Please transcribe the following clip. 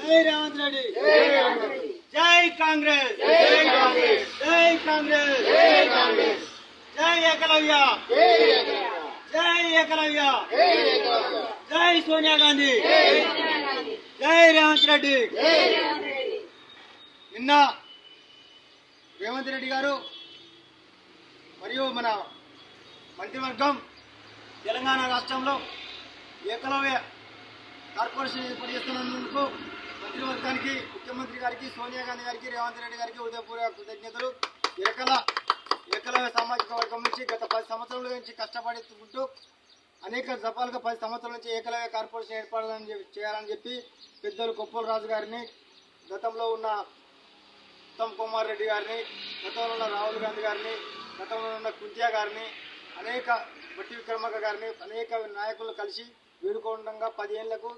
జై రేవంత్ రెడ్డి, జై కాంగ్రెస్, జై కాంగ్రెస్, జై ఏకలవ్య, జై ఏకలవ్య, జై సోనియా గాంధీ, జై రేవంత్ రెడ్డి. నిన్న రేవంత్ రెడ్డి గారు మరియు మన మంత్రివర్గం తెలంగాణ రాష్ట్రంలో ఏకలవ్య కార్పొరేషన్ ఏర్పాటు చేస్తున్నందుకు మంత్రివర్గానికి, ముఖ్యమంత్రి గారికి, సోనియా గాంధీ గారికి, రేవంత్ రెడ్డి గారికి హృదయపూర్వక కృతజ్ఞతలు. ఏకలవ్య సామాజిక వర్గం నుంచి గత 10 సంవత్సరాల నుంచి కష్టపడుతుంటూ అనేక దఫాలుగా 10 సంవత్సరాల నుంచి ఏకలవ్య కార్పొరేషన్ ఏర్పాటు చేయాలని చెప్పి పెద్దలు కొప్పల రాజు గారిని, గతంలో ఉన్న ఉత్తమ్ కుమార్ రెడ్డి గారిని, గతంలో ఉన్న రాహుల్ గాంధీ గారిని, గతంలో ఉన్న కుంతియా గారిని, అనేక బట్టి విక్రమార్క గారిని, అనేక నాయకులు కలిసి వేడుకోవడంగా 10 ఏళ్లకు